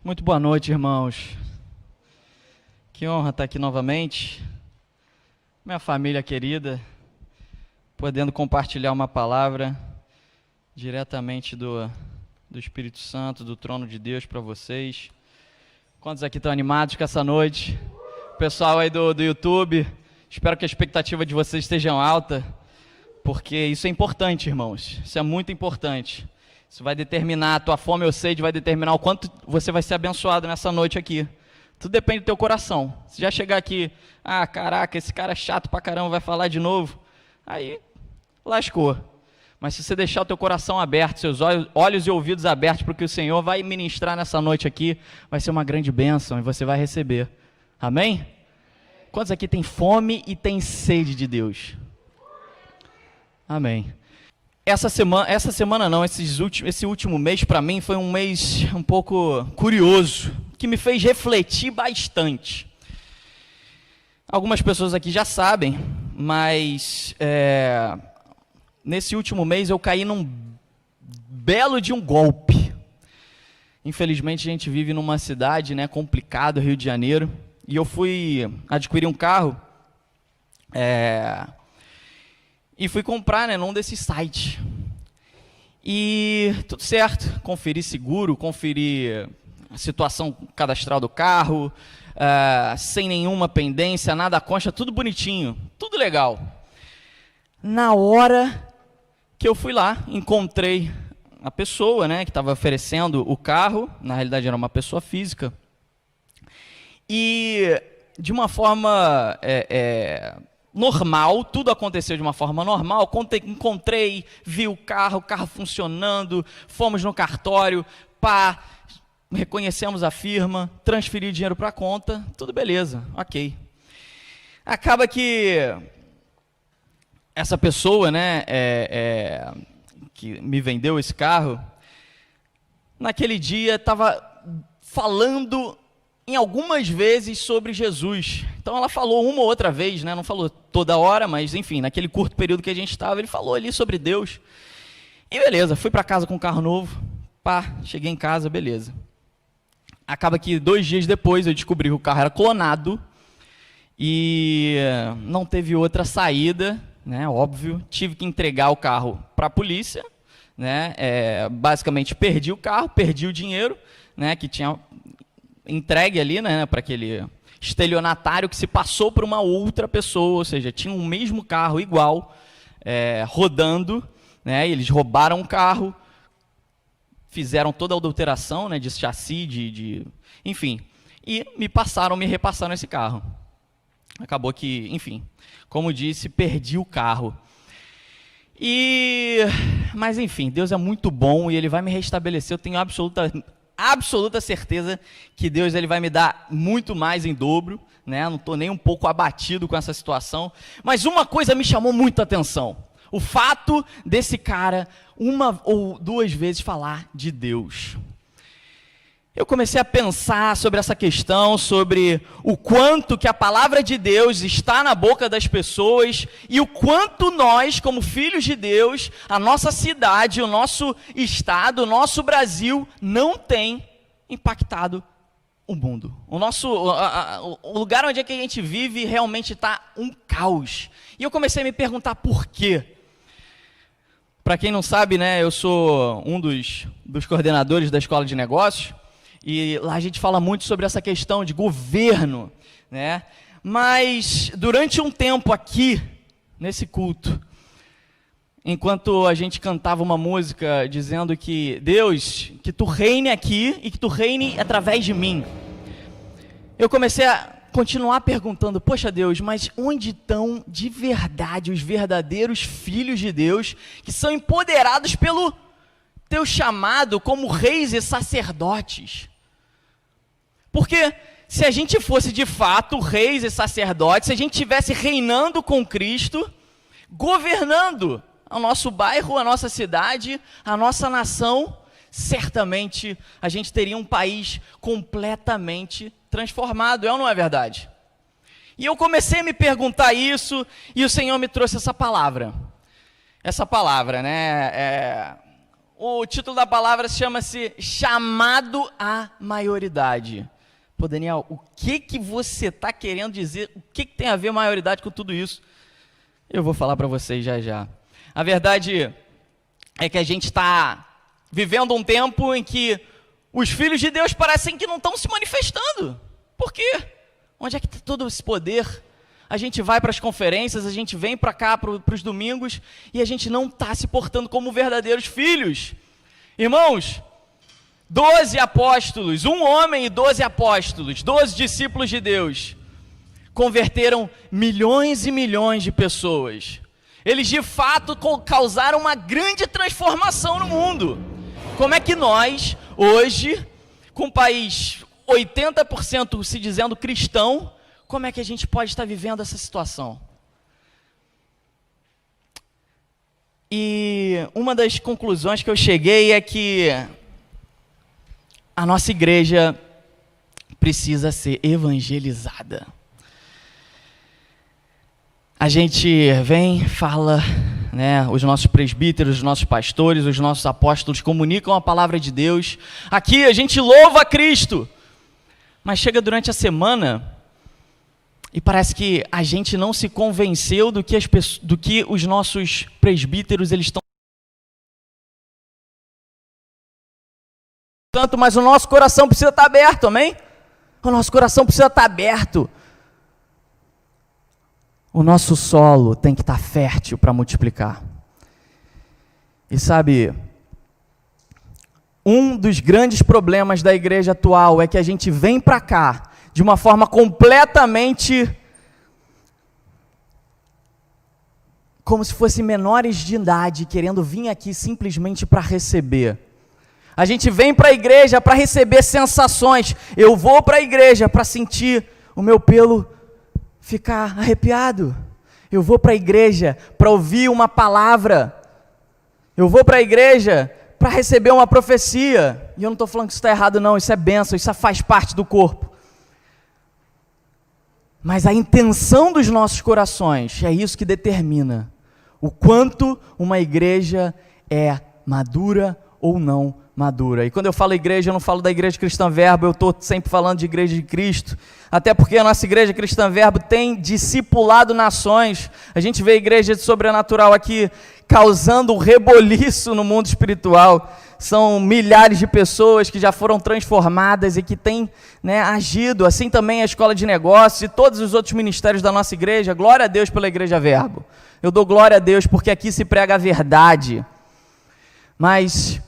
Muito boa noite, irmãos. Que honra estar aqui novamente. Minha família querida, podendo compartilhar uma palavra diretamente do Espírito Santo, do trono de Deus para vocês. Quantos aqui estão animados com essa noite? Pessoal aí do YouTube, espero que a expectativa de vocês esteja alta, porque isso é importante, irmãos. Isso é muito importante. Isso vai determinar a tua fome ou sede, vai determinar o quanto você vai ser abençoado nessa noite aqui. Tudo depende do teu coração. Se já chegar aqui, caraca, esse cara é chato pra caramba, vai falar de novo, aí lascou. Mas se você deixar o teu coração aberto, seus olhos e ouvidos abertos para o que o Senhor vai ministrar nessa noite aqui, vai ser uma grande bênção e você vai receber. Amém? Quantos aqui tem fome e tem sede de Deus? Amém. Esse último mês para mim foi um mês um pouco curioso, que me fez refletir bastante. Algumas pessoas aqui já sabem, mas nesse último mês eu caí num belo de um golpe. Infelizmente a gente vive numa cidade, complicada, Rio de Janeiro, e eu fui adquirir um carro e fui comprar num desses sites. E tudo certo, conferi seguro, conferi a situação cadastral do carro, sem nenhuma pendência, nada consta, tudo bonitinho, tudo legal. Na hora que eu fui lá, encontrei a pessoa, que estava oferecendo o carro, na realidade era uma pessoa física, e de uma forma normal, tudo aconteceu de uma forma normal, encontrei, vi o carro funcionando, fomos no cartório, reconhecemos a firma, transferi dinheiro para a conta, tudo beleza, ok. Acaba que essa pessoa, que me vendeu esse carro, naquele dia estava falando em algumas vezes sobre Jesus. Então ela falou uma ou outra vez, não falou toda hora, mas enfim, naquele curto período que a gente estava, ele falou ali sobre Deus. E beleza, fui para casa com um carro novo, cheguei em casa, beleza. Acaba que 2 dias depois eu descobri que o carro era clonado e não teve outra saída, óbvio, tive que entregar o carro para a polícia, basicamente perdi o carro, perdi o dinheiro, que tinha entregue ali, para aquele estelionatário que se passou por uma outra pessoa, ou seja, tinha o mesmo carro igual, rodando, eles roubaram o carro, fizeram toda a adulteração, de chassi, enfim, e me repassaram esse carro. Acabou que, enfim, como disse, perdi o carro. Mas enfim, Deus é muito bom e Ele vai me restabelecer, eu tenho absoluta certeza que Deus ele vai me dar muito mais em dobro, não estou nem um pouco abatido com essa situação, mas uma coisa me chamou muito a atenção, o fato desse cara 1 ou 2 vezes falar de Deus. Eu comecei a pensar sobre essa questão, sobre o quanto que a palavra de Deus está na boca das pessoas e o quanto nós, como filhos de Deus, a nossa cidade, o nosso estado, o nosso Brasil, não tem impactado o mundo. O lugar onde é que a gente vive realmente está um caos. E eu comecei a me perguntar por quê. Para quem não sabe, eu sou um dos coordenadores da Escola de Negócios, e lá a gente fala muito sobre essa questão de governo, Mas durante um tempo aqui, nesse culto, enquanto a gente cantava uma música dizendo que Deus, que Tu reine aqui e que Tu reine através de mim, eu comecei a continuar perguntando, poxa Deus, mas onde estão de verdade os verdadeiros filhos de Deus, que são empoderados pelo Teu chamado como reis e sacerdotes? Porque se a gente fosse de fato reis e sacerdotes, se a gente estivesse reinando com Cristo, governando o nosso bairro, a nossa cidade, a nossa nação, certamente a gente teria um país completamente transformado, é ou não é verdade? E eu comecei a me perguntar isso, e o Senhor me trouxe essa palavra. Essa palavra, O título da palavra chama-se Chamado à Maioridade. Pô, Daniel, o que você está querendo dizer? O que tem a ver maioridade com tudo isso? Eu vou falar para vocês já já. A verdade é que a gente está vivendo um tempo em que os filhos de Deus parecem que não estão se manifestando. Por quê? Onde é que está todo esse poder? A gente vai para as conferências, a gente vem para cá para os domingos e a gente não está se portando como verdadeiros filhos. Irmãos, 12 apóstolos, um homem e 12 apóstolos, 12 discípulos de Deus, converteram milhões e milhões de pessoas. Eles de fato causaram uma grande transformação no mundo. Como é que nós, hoje, com um país 80% se dizendo cristão, como é que a gente pode estar vivendo essa situação? E uma das conclusões que eu cheguei é que a nossa igreja precisa ser evangelizada. A gente vem, fala, né, os nossos presbíteros, os nossos pastores, os nossos apóstolos comunicam a palavra de Deus. Aqui a gente louva a Cristo. Mas chega durante a semana e parece que a gente não se convenceu do que os nossos presbíteros eles estão. Tanto, mas o nosso coração precisa estar aberto, amém? O nosso coração precisa estar aberto. O nosso solo tem que estar fértil para multiplicar. E sabe, um dos grandes problemas da igreja atual é que a gente vem para cá de uma forma completamente como se fossem menores de idade, querendo vir aqui simplesmente para receber. A gente vem para a igreja para receber sensações. Eu vou para a igreja para sentir o meu pelo ficar arrepiado. Eu vou para a igreja para ouvir uma palavra. Eu vou para a igreja para receber uma profecia. E eu não estou falando que isso está errado não, isso é bênção, isso faz parte do corpo. Mas a intenção dos nossos corações é isso que determina o quanto uma igreja é madura ou não madura. E quando eu falo igreja, eu não falo da Igreja Cristã Verbo, eu estou sempre falando de Igreja de Cristo, até porque a nossa Igreja Cristã Verbo tem discipulado nações. A gente vê a Igreja de Sobrenatural aqui causando um reboliço no mundo espiritual. São milhares de pessoas que já foram transformadas e que têm, né, agido, assim também a Escola de Negócios e todos os outros ministérios da nossa igreja. Glória a Deus pela Igreja Verbo. Eu dou glória a Deus porque aqui se prega a verdade. Mas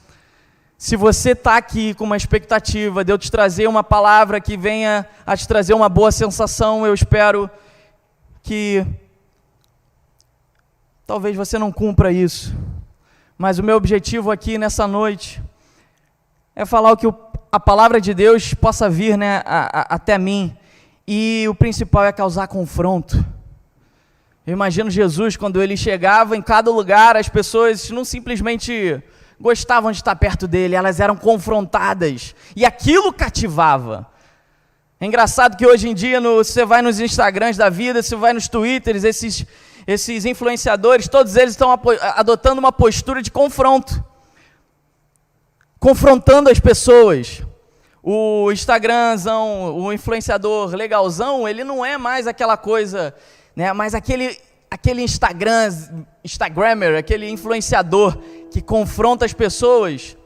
se você está aqui com uma expectativa de eu te trazer uma palavra que venha a te trazer uma boa sensação, eu espero que talvez você não cumpra isso. Mas o meu objetivo aqui nessa noite é falar o que a palavra de Deus possa vir, né, até mim. E o principal é causar confronto. Eu imagino Jesus, quando ele chegava em cada lugar, as pessoas não simplesmente gostavam de estar perto dele, elas eram confrontadas, e aquilo cativava. É engraçado que hoje em dia, você vai nos Instagrams da vida, você vai nos Twitters, esses influenciadores, todos eles estão adotando uma postura de confronto, confrontando as pessoas. O Instagramzão, o influenciador legalzão, ele não é mais aquela coisa, né, mas aquele Instagrammer, aquele influenciador que confronta as pessoas,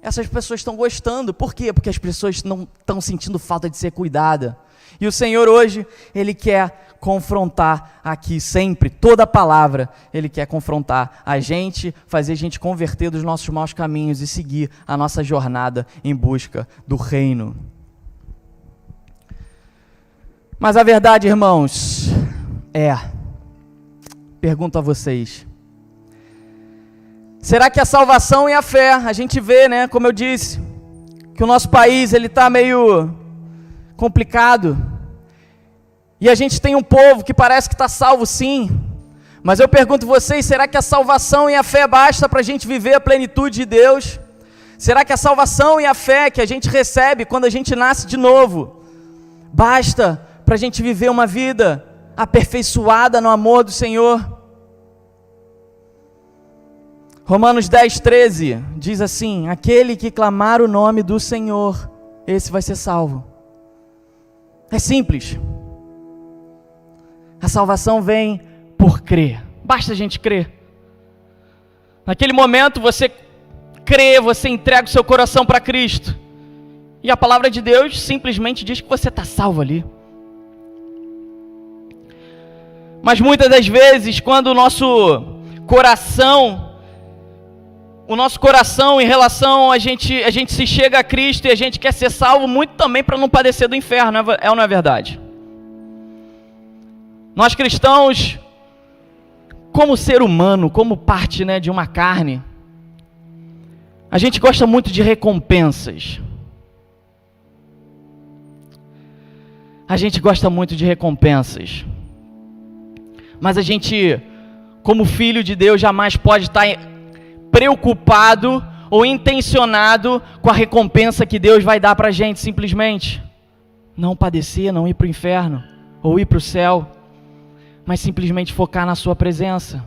essas pessoas estão gostando. Por quê? Porque as pessoas não estão sentindo falta de ser cuidada. E o Senhor hoje, Ele quer confrontar aqui sempre, toda a palavra, Ele quer confrontar a gente, fazer a gente converter dos nossos maus caminhos e seguir a nossa jornada em busca do reino. Mas a verdade, irmãos, pergunto a vocês, será que a salvação e a fé, a gente vê, né, como eu disse, que o nosso país ele está meio complicado, e a gente tem um povo que parece que está salvo sim, mas eu pergunto a vocês, será que a salvação e a fé basta para a gente viver a plenitude de Deus? Será que a salvação e a fé que a gente recebe quando a gente nasce de novo, basta para a gente viver uma vida aperfeiçoada no amor do Senhor? Romanos 10:13 diz assim: aquele que clamar o nome do Senhor, esse vai ser salvo. É simples. A salvação vem por crer. Basta a gente crer. Naquele momento você crê, você entrega o seu coração para Cristo. E a palavra de Deus simplesmente diz que você está salvo ali. Mas muitas das vezes, quando o nosso coração em relação a gente se chega a Cristo e a gente quer ser salvo muito também para não padecer do inferno, é ou não é verdade? Nós cristãos, como ser humano, como parte, de uma carne, a gente gosta muito de recompensas. A gente gosta muito de recompensas. Mas a gente, como filho de Deus, jamais pode estar preocupado ou intencionado com a recompensa que Deus vai dar para a gente, simplesmente. Não padecer, não ir para o inferno, ou ir para o céu, mas simplesmente focar na sua presença.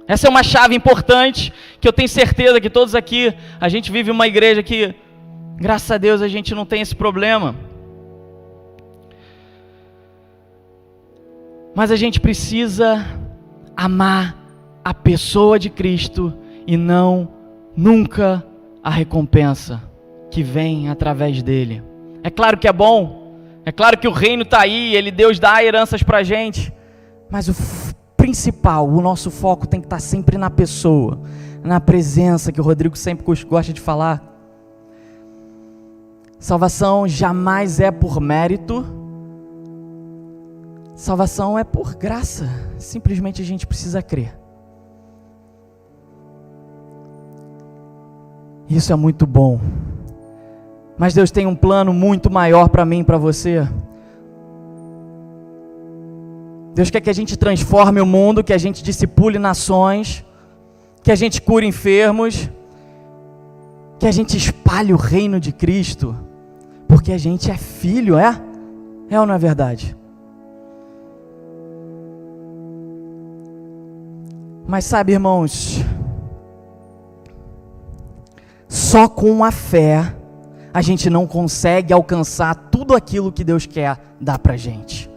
Essa é uma chave importante, que eu tenho certeza que todos aqui, a gente vive uma igreja que, graças a Deus, a gente não tem esse problema. Mas a gente precisa amar a pessoa de Cristo e não nunca a recompensa que vem através dele. É claro que é bom, é claro que o reino está aí, Deus dá heranças para a gente, mas o principal, o nosso foco tem que estar sempre na pessoa, na presença, que o Rodrigo sempre gosta de falar. Salvação jamais é por mérito, salvação é por graça, simplesmente a gente precisa crer. Isso é muito bom, mas Deus tem um plano muito maior para mim e para você. Deus quer que a gente transforme o mundo, que a gente discipule nações, que a gente cure enfermos, que a gente espalhe o reino de Cristo, porque a gente é filho, é ou não é verdade? Mas sabe, irmãos, só com a fé a gente não consegue alcançar tudo aquilo que Deus quer dar pra gente.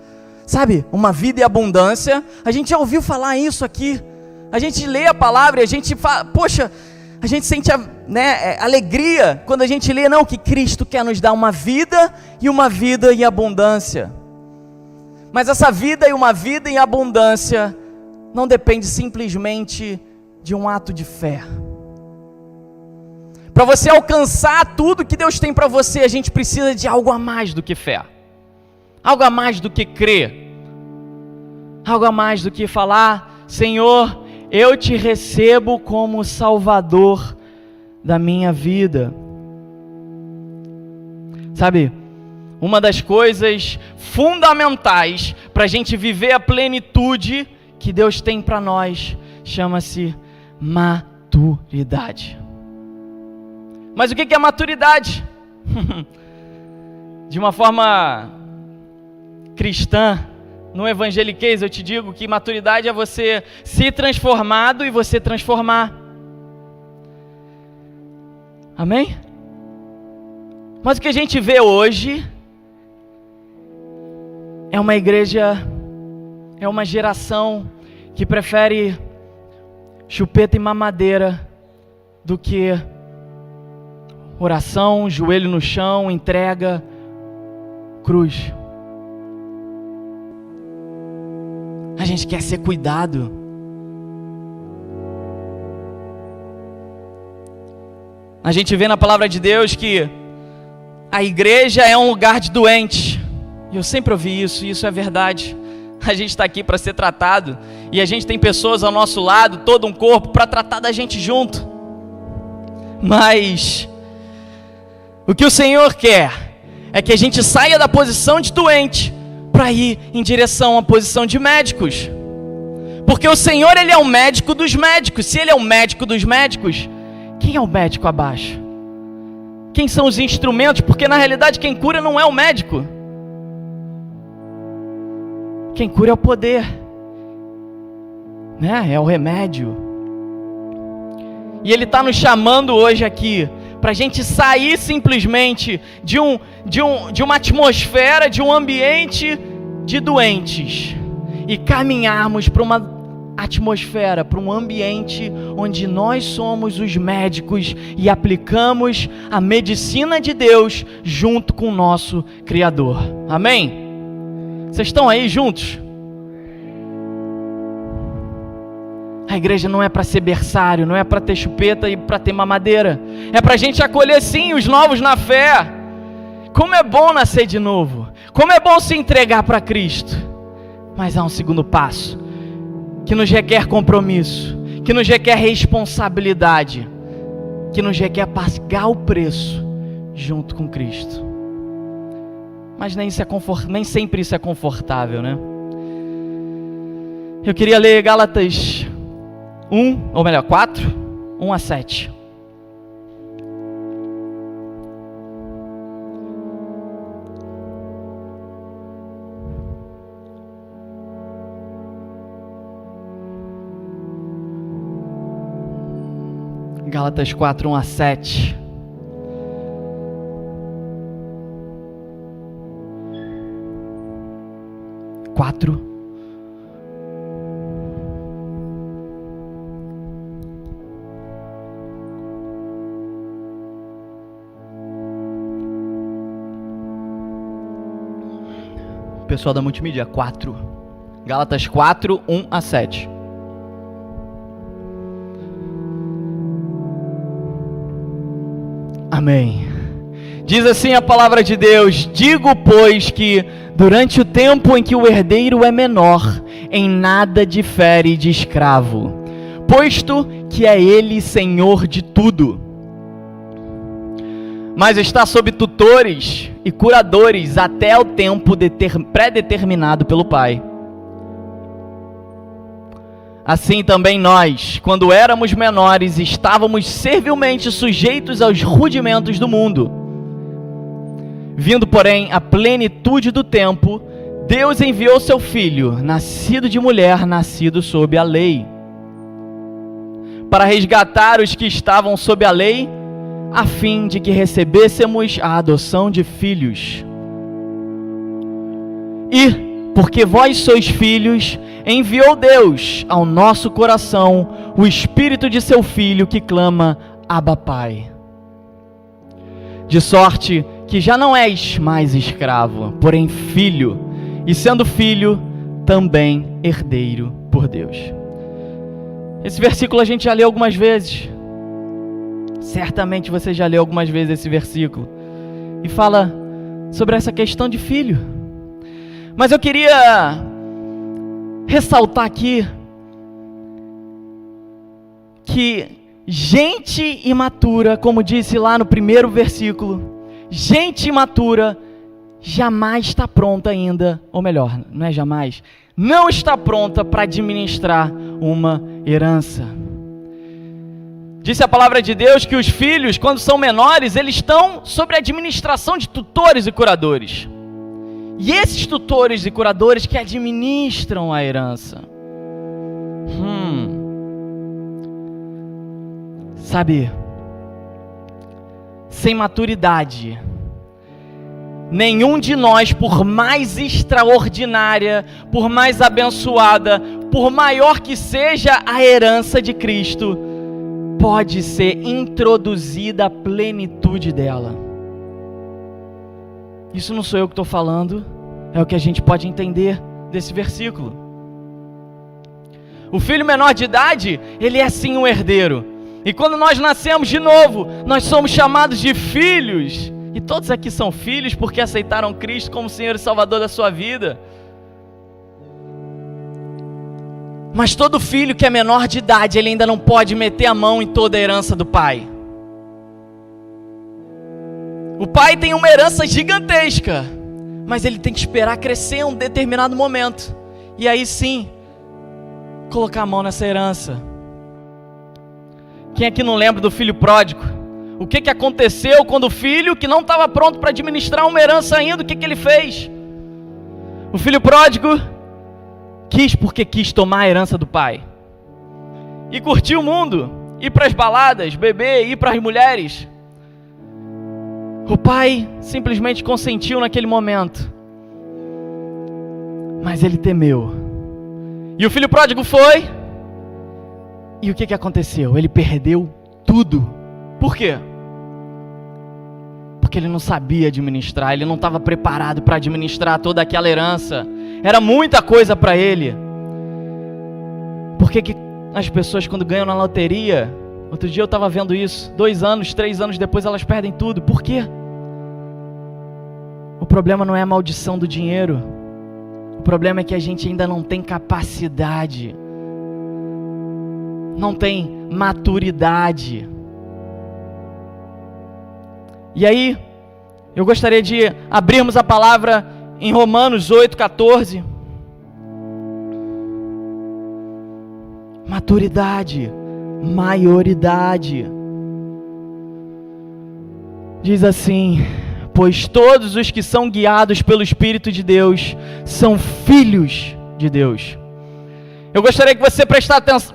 Sabe, uma vida em abundância, a gente já ouviu falar isso aqui, a gente lê a palavra e a gente fala, poxa, a gente sente alegria quando a gente lê, que Cristo quer nos dar uma vida e uma vida em abundância. Mas essa vida e uma vida em abundância não depende simplesmente de um ato de fé. Para você alcançar tudo que Deus tem para você, a gente precisa de algo a mais do que fé, algo a mais do que crer, algo a mais do que falar: Senhor, eu te recebo como Salvador da minha vida. Sabe, uma das coisas fundamentais para a gente viver a plenitude que Deus tem para nós chama-se maturidade. Mas o que é maturidade? De uma forma cristã, no evangeliquez, eu te digo que maturidade é você ser transformado e você transformar. Amém? Mas o que a gente vê hoje é uma igreja, é uma geração que prefere chupeta e mamadeira do que oração, joelho no chão, entrega, cruz. A gente quer ser cuidado. A gente vê na palavra de Deus que a igreja é um lugar de doentes. E eu sempre ouvi isso, e isso é verdade. A gente está aqui para ser tratado, e a gente tem pessoas ao nosso lado, todo um corpo, para tratar da gente junto. Mas o que o Senhor quer é que a gente saia da posição de doente para ir em direção à posição de médicos. Porque o Senhor, Ele é o médico dos médicos. Se Ele é o médico dos médicos, quem é o médico abaixo? Quem são os instrumentos? Porque na realidade quem cura não é o médico. Quem cura é o poder, é o remédio. E Ele está nos chamando hoje aqui para a gente sair simplesmente de uma atmosfera, de um ambiente de doentes e caminharmos para uma atmosfera, para um ambiente onde nós somos os médicos e aplicamos a medicina de Deus junto com o nosso Criador. Amém? Vocês estão aí juntos? A igreja não é para ser berçário, não é para ter chupeta e para ter mamadeira. É para a gente acolher sim os novos na fé. Como é bom nascer de novo. Como é bom se entregar para Cristo. Mas há um segundo passo, que nos requer compromisso, que nos requer responsabilidade, que nos requer pagar o preço junto com Cristo. Mas nem sempre isso é confortável, né? Eu queria ler Gálatas 4, 1 a 7. Gálatas 4, 1 a 7. Pessoal da multimídia, 4. Gálatas 4, 1 a 7. Amém. Diz assim a palavra de Deus: digo, pois, que durante o tempo em que o herdeiro é menor, em nada difere de escravo, posto que é ele senhor de tudo. Mas está sob tutores e curadores até o tempo pré-determinado pelo Pai. Assim também nós, quando éramos menores, estávamos servilmente sujeitos aos rudimentos do mundo. Vindo, porém, a plenitude do tempo, Deus enviou seu Filho, nascido de mulher, nascido sob a lei, para resgatar os que estavam sob a lei, a fim de que recebêssemos a adoção de filhos. E, porque vós sois filhos, enviou Deus ao nosso coração o Espírito de seu Filho que clama, Abba, Pai. De sorte que já não és mais escravo, porém filho, e sendo filho, também herdeiro por Deus. Esse versículo a gente já leu algumas vezes. Certamente você já leu algumas vezes esse versículo. E fala sobre essa questão de filho. Mas eu queria ressaltar aqui que gente imatura, como disse lá no primeiro versículo, gente imatura jamais está pronta ainda, ou melhor, não é jamais, não está pronta para administrar uma herança. Disse a palavra de Deus que os filhos, quando são menores, eles estão sob a administração de tutores e curadores. E esses tutores e curadores que administram a herança. Sabe, sem maturidade, nenhum de nós, por mais extraordinária, por mais abençoada, por maior que seja a herança de Cristo, pode ser introduzida à plenitude dela. Isso não sou eu que estou falando, é o que a gente pode entender desse versículo. O filho menor de idade, ele é sim um herdeiro. E quando nós nascemos de novo, nós somos chamados de filhos. E todos aqui são filhos porque aceitaram Cristo como Senhor e Salvador da sua vida. Mas todo filho que é menor de idade, ele ainda não pode meter a mão em toda a herança do pai. O pai tem uma herança gigantesca, mas ele tem que esperar crescer em um determinado momento. E aí sim, colocar a mão nessa herança. Quem aqui não lembra do filho pródigo? O que aconteceu quando o filho, que não estava pronto para administrar uma herança ainda, o que ele fez? O filho pródigo quis porque quis tomar a herança do pai. E curtiu o mundo. ir para as baladas, beber, ir para as mulheres. O pai simplesmente consentiu naquele momento. Mas ele temeu. E o filho pródigo foi. E o que aconteceu? Ele perdeu tudo. Por quê? Porque ele não sabia administrar, ele não estava preparado para administrar toda aquela herança. Era muita coisa para ele. Por que as pessoas, quando ganham na loteria, outro dia eu estava vendo isso, 2 anos, 3 anos depois elas perdem tudo? Por quê? O problema não é a maldição do dinheiro. O problema é que a gente ainda não tem capacidade, não tem maturidade. E aí, eu gostaria de abrirmos a palavra em Romanos 8,14. Maturidade, maioridade. Diz assim: pois todos os que são guiados pelo Espírito de Deus são filhos de Deus. Eu gostaria que você prestasse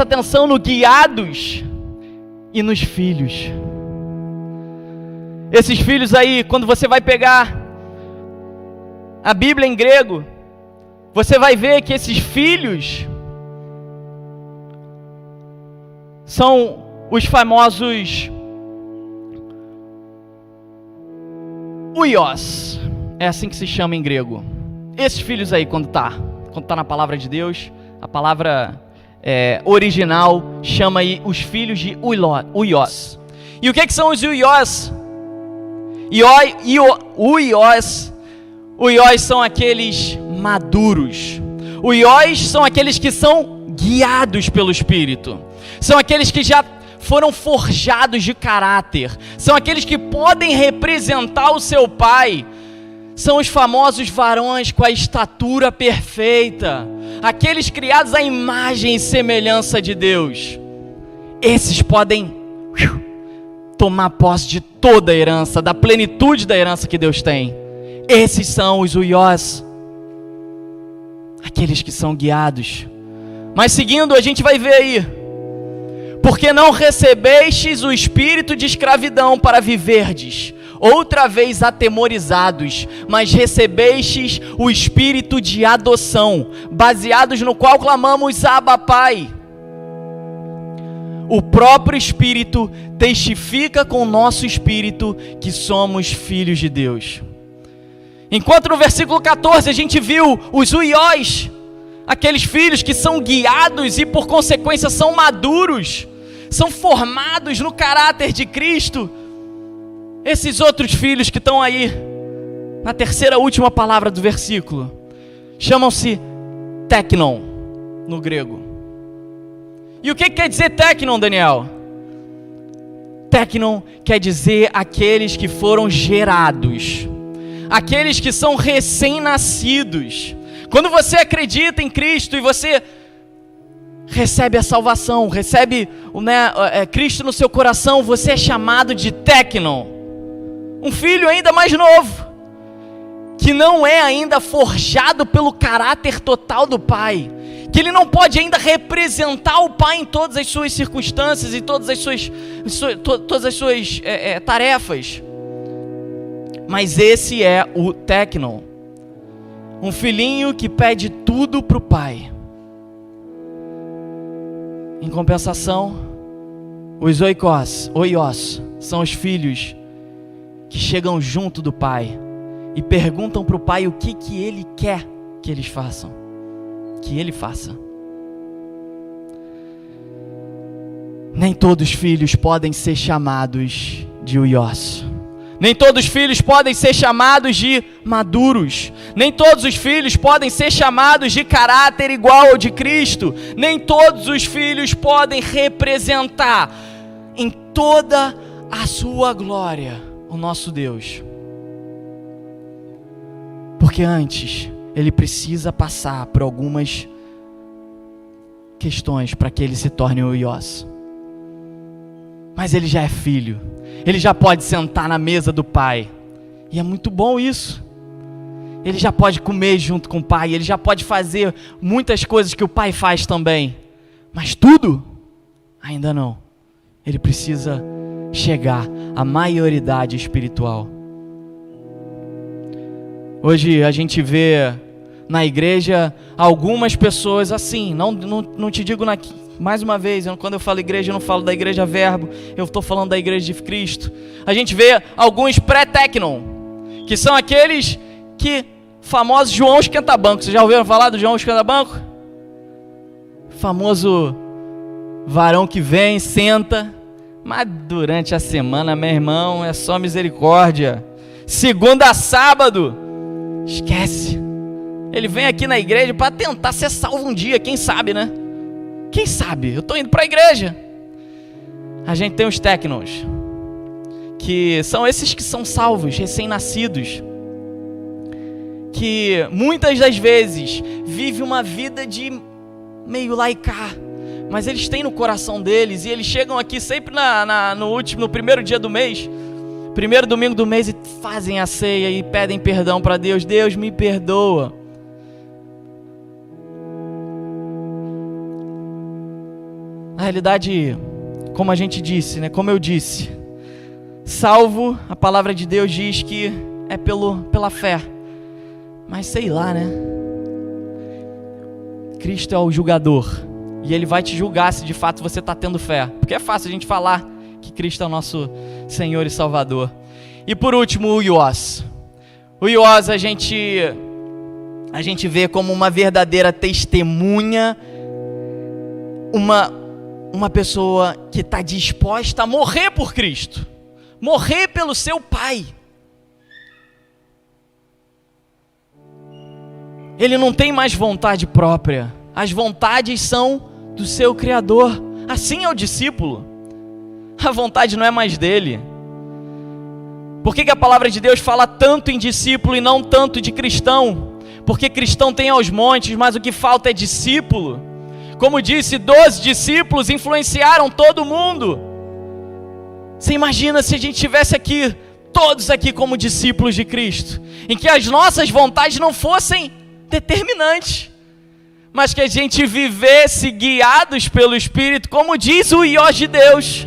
atenção no guiados e nos filhos. Esses filhos aí, quando você vai pegar a Bíblia em grego, você vai ver que esses filhos são os famosos huios. É assim que se chama em grego. Esses filhos aí, quando tá na palavra de Deus, a palavra original chama aí os filhos de huios. E o que são os huios? Huios são aqueles maduros. Huios são aqueles que são guiados pelo Espírito. São aqueles que já foram forjados de caráter. São aqueles que podem representar o seu pai. São os famosos varões com a estatura perfeita. Aqueles criados à imagem e semelhança de Deus. Esses podem tomar posse de toda a herança, da plenitude da herança que Deus tem. Esses são os huios. Aqueles que são guiados. Mas seguindo, a gente vai ver aí: porque não recebestes o espírito de escravidão para viverdes outra vez atemorizados, mas recebestes o espírito de adoção, baseados no qual clamamos: Abba, Pai. O próprio Espírito testifica com o nosso espírito que somos filhos de Deus. Enquanto no versículo 14 a gente viu os huios, aqueles filhos que são guiados e por consequência são maduros, são formados no caráter de Cristo. Esses outros filhos que estão aí na terceira última palavra do versículo chamam-se teknon no grego. E o que quer dizer teknon, Daniel? Teknon quer dizer aqueles que foram gerados, aqueles que são recém-nascidos. Quando você acredita em Cristo e você recebe a salvação, recebe Cristo no seu coração, você é chamado de teknon, um filho ainda mais novo, que não é ainda forjado pelo caráter total do pai, que ele não pode ainda representar o pai em todas as suas circunstâncias e todas as suas tarefas. Mas esse é o teknon, um filhinho que pede tudo para o pai. Em compensação, os oios são os filhos que chegam junto do pai e perguntam para o pai o que ele quer que eles façam, que ele faça. Nem todos os filhos podem ser chamados de huios. Nem todos os filhos podem ser chamados de maduros. Nem todos os filhos podem ser chamados de caráter igual ao de Cristo. Nem todos os filhos podem representar em toda a sua glória o nosso Deus. Porque antes ele precisa passar por algumas questões para que ele se torne um huios. Mas ele já é filho. Ele já pode sentar na mesa do pai. E é muito bom isso. ele já pode comer junto com o Pai, ele já pode fazer muitas coisas que o Pai faz também, mas tudo, ainda não. Ele precisa chegar à maioridade espiritual. Hoje a gente vê na igreja algumas pessoas assim, não te digo mais uma vez, quando eu falo igreja, eu não falo da igreja Verbo, eu estou falando da igreja de Cristo. A gente vê alguns pré-tecnon, que são aqueles que, famosos João Esquenta-Banco. Vocês já ouviram falar do João Esquenta-Banco? Famoso varão que vem, senta, mas durante a semana, meu irmão, é só misericórdia. Segunda a sábado, esquece. Ele vem aqui na igreja para tentar ser salvo um dia, quem sabe, né? Quem sabe? Eu estou indo para a igreja. A gente tem os tecnos, que são esses que são salvos, recém-nascidos, que muitas das vezes vivem uma vida de meio laicar, mas eles têm no coração deles, e eles chegam aqui sempre no primeiro dia do mês, primeiro domingo do mês, e fazem a ceia e pedem perdão para Deus. Deus, me perdoa. Na realidade, como a gente disse, né? Como eu disse, salvo, a palavra de Deus diz que é pela fé. Mas sei lá, né? Cristo é o julgador, e Ele vai te julgar se de fato você está tendo fé. Porque é fácil a gente falar que Cristo é o nosso Senhor e Salvador. E por último, o Huios. O Huios a gente vê como uma verdadeira testemunha, uma pessoa que está disposta a morrer por Cristo, morrer pelo seu Pai. Ele não tem mais vontade própria, as vontades são do seu Criador. Assim é o discípulo, a vontade não é mais dele. Por que a palavra de Deus fala tanto em discípulo e não tanto de cristão? Porque cristão tem aos montes, mas o que falta é discípulo. Como disse, 12 discípulos influenciaram todo mundo. Você imagina se a gente estivesse aqui, todos aqui como discípulos de Cristo, em que as nossas vontades não fossem determinantes, mas que a gente vivesse guiados pelo Espírito, como diz o Huios de Deus,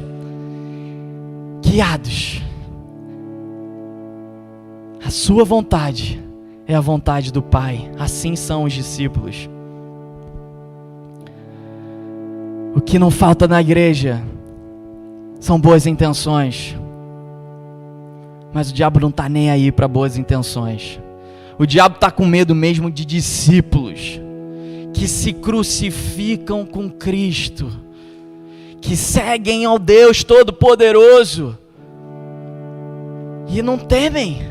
guiados. A sua vontade é a vontade do Pai. Assim são os discípulos. O que não falta na igreja são boas intenções, mas o diabo não está nem aí para boas intenções. O diabo está com medo mesmo de discípulos que se crucificam com Cristo, que seguem ao Deus Todo-Poderoso e não temem.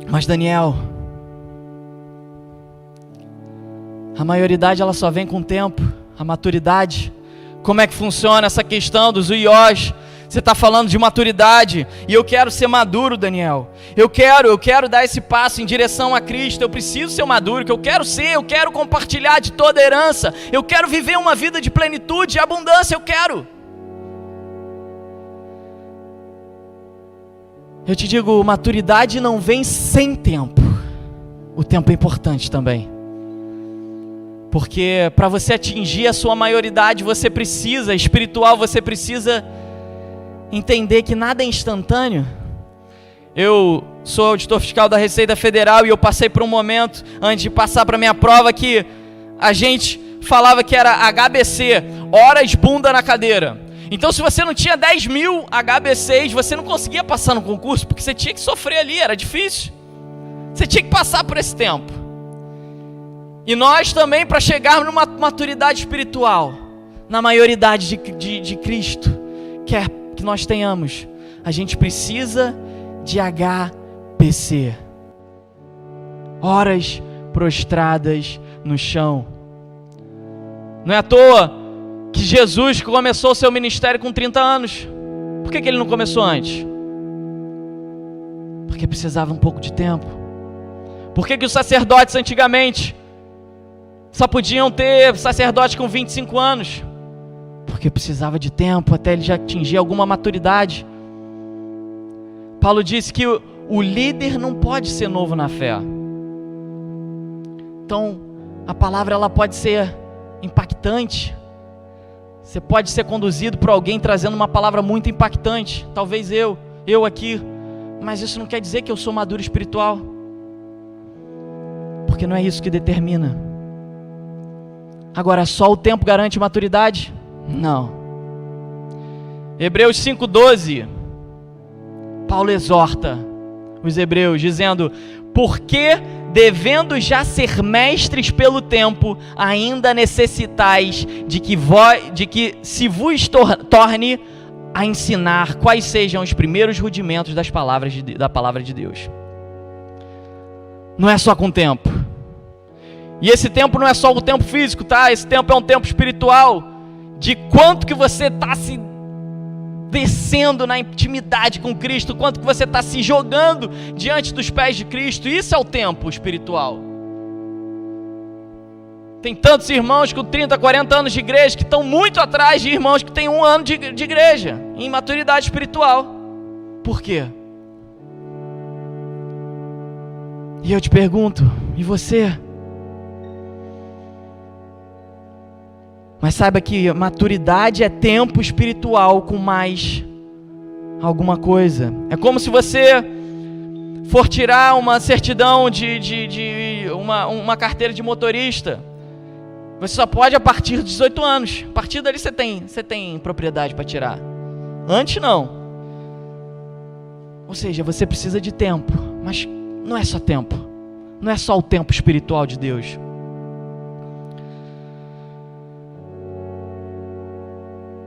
Mas Daniel, a maioridade ela só vem com o tempo, a maturidade. Como é que funciona essa questão dos Huios? Você está falando de maturidade, e eu quero ser maduro, Daniel. Eu quero dar esse passo em direção a Cristo. Eu preciso ser maduro, eu quero compartilhar de toda a herança. Eu quero viver uma vida de plenitude e abundância, eu quero. Eu te digo, maturidade não vem sem tempo. O tempo é importante também. Porque para você atingir a sua maioridade, você precisa entender que nada é instantâneo. Eu sou auditor fiscal da Receita Federal e eu passei por um momento, antes de passar para a minha prova, que a gente falava que era HBC, horas bunda na cadeira. Então se você não tinha 10 mil HBCs, você não conseguia passar no concurso, porque você tinha que sofrer ali, era difícil. Você tinha que passar por esse tempo. E nós também, para chegarmos numa maturidade espiritual, na maioridade de Cristo, que nós tenhamos, a gente precisa de HPC, horas prostradas no chão. Não é à toa que Jesus começou o seu ministério com 30 anos. Por que ele não começou antes? Porque precisava um pouco de tempo. Por que os sacerdotes antigamente só podiam ter sacerdote com 25 anos? Porque precisava de tempo até ele já atingir alguma maturidade. Paulo disse que o líder não pode ser novo na fé. Então, a palavra ela pode ser impactante. Você pode ser conduzido por alguém trazendo uma palavra muito impactante. Talvez eu aqui. Mas isso não quer dizer que eu sou maduro espiritual. Porque não é isso que determina. Agora, só o tempo garante maturidade? Não. Hebreus 5:12. Paulo exorta os hebreus, dizendo: porque, devendo já ser mestres pelo tempo, ainda necessitais de que se vos torne a ensinar quais sejam os primeiros rudimentos da palavra de Deus. Não é só com tempo. E esse tempo não é só o tempo físico, tá? Esse tempo é um tempo espiritual. De quanto que você está se descendo na intimidade com Cristo, quanto que você está se jogando diante dos pés de Cristo. Isso é o tempo espiritual. Tem tantos irmãos com 30, 40 anos de igreja que estão muito atrás de irmãos que têm 1 ano de igreja, em maturidade espiritual. Por quê? E eu te pergunto, e você? Mas saiba que maturidade é tempo espiritual com mais alguma coisa. É como se você for tirar uma certidão uma carteira de motorista. Você só pode a partir de 18 anos. A partir dali você tem propriedade para tirar. Antes não. Ou seja, você precisa de tempo. Mas não é só tempo. Não é só o tempo espiritual de Deus.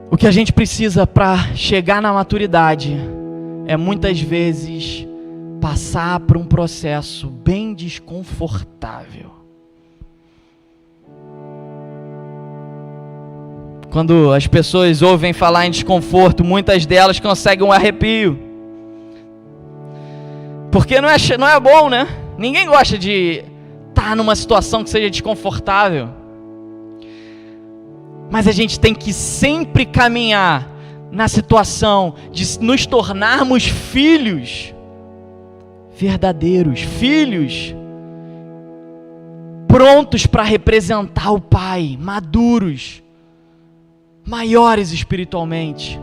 O que a gente precisa para chegar na maturidade é muitas vezes passar por um processo bem desconfortável. Quando as pessoas ouvem falar em desconforto, muitas delas conseguem um arrepio. Porque não é bom, né? Ninguém gosta de estar numa situação que seja desconfortável. Mas a gente tem que sempre caminhar na situação de nos tornarmos filhos verdadeiros, filhos prontos para representar o Pai, maduros, maiores espiritualmente.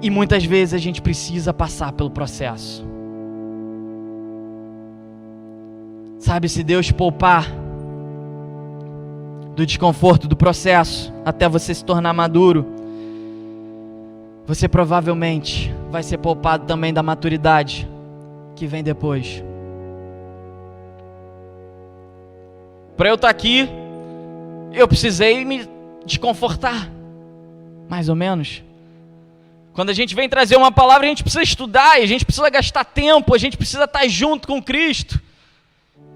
E muitas vezes a gente precisa passar pelo processo. Sabe, se Deus te poupar do desconforto do processo até você se tornar maduro, você provavelmente vai ser poupado também da maturidade que vem depois. Para eu estar aqui, eu precisei me desconfortar, mais ou menos. Quando a gente vem trazer uma palavra, a gente precisa estudar, a gente precisa gastar tempo, a gente precisa estar junto com Cristo.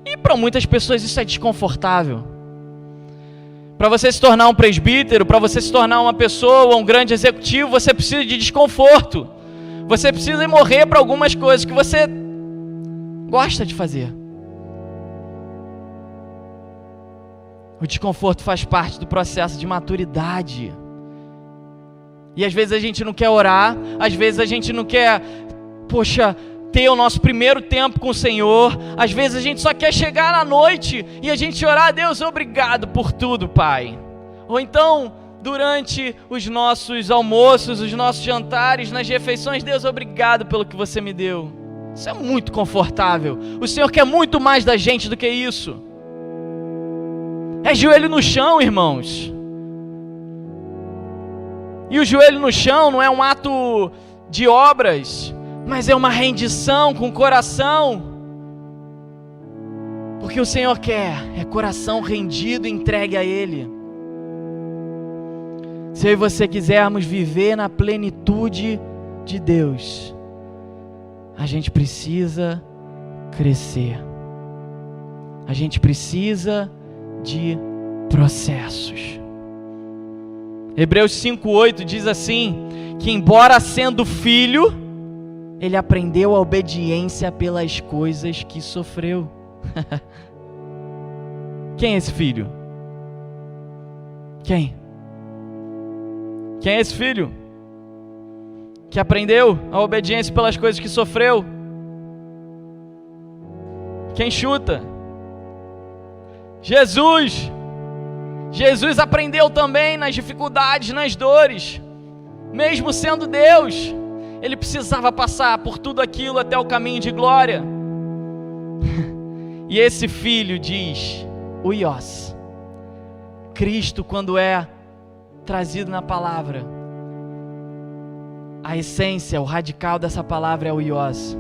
E para muitas pessoas isso é desconfortável. Para você se tornar um presbítero, para você se tornar uma pessoa, um grande executivo, você precisa de desconforto. Você precisa morrer para algumas coisas que você gosta de fazer. O desconforto faz parte do processo de maturidade. E às vezes a gente não quer orar, às vezes a gente não quer, ter o nosso primeiro tempo com o Senhor. Às vezes a gente só quer chegar na noite e a gente orar: Deus, obrigado por tudo, Pai. Ou então, durante os nossos almoços, os nossos jantares, nas refeições: Deus, obrigado pelo que você me deu. Isso é muito confortável. O Senhor quer muito mais da gente do que isso. É joelho no chão, irmãos. E o joelho no chão não é um ato de obras, mas é uma rendição com o coração. Porque o Senhor quer é coração rendido e entregue a Ele. Se eu e você quisermos viver na plenitude de Deus, a gente precisa crescer. A gente precisa de processos. Hebreus 5:8 diz assim, que embora sendo filho, ele aprendeu a obediência pelas coisas que sofreu. Quem é esse filho? Quem é esse filho? que aprendeu a obediência pelas coisas que sofreu. Quem chuta? Jesus. Jesus aprendeu também nas dificuldades, nas dores. Mesmo sendo Deus, Ele precisava passar por tudo aquilo até o caminho de glória. E esse filho diz, Huios. Cristo, quando é trazido na palavra, a essência, o radical dessa palavra é o Huios.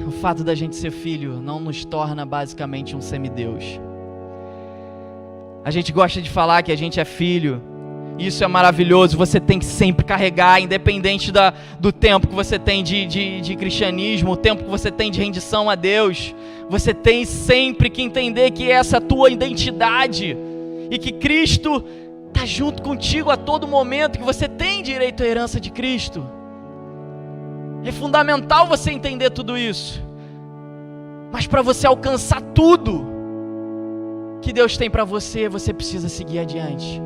O fato da gente ser filho não nos torna basicamente um semideus. A gente gosta de falar que a gente é filho. Isso é maravilhoso, você tem que sempre carregar, independente do tempo que você tem de cristianismo, o tempo que você tem de rendição a Deus. Você tem sempre que entender que essa é a tua identidade e que Cristo está junto contigo a todo momento, que você tem direito à herança de Cristo. É fundamental você entender tudo isso. Mas para você alcançar tudo que Deus tem para você, você precisa seguir adiante.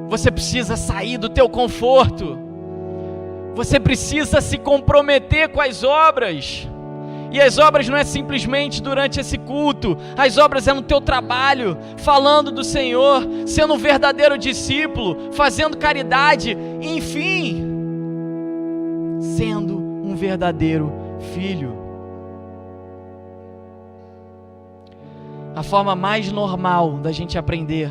Você precisa sair do teu conforto. Você precisa se comprometer com as obras. E as obras não é simplesmente durante esse culto. As obras é no teu trabalho, falando do Senhor, sendo um verdadeiro discípulo, fazendo caridade, enfim, sendo um verdadeiro filho. A forma mais normal da gente aprender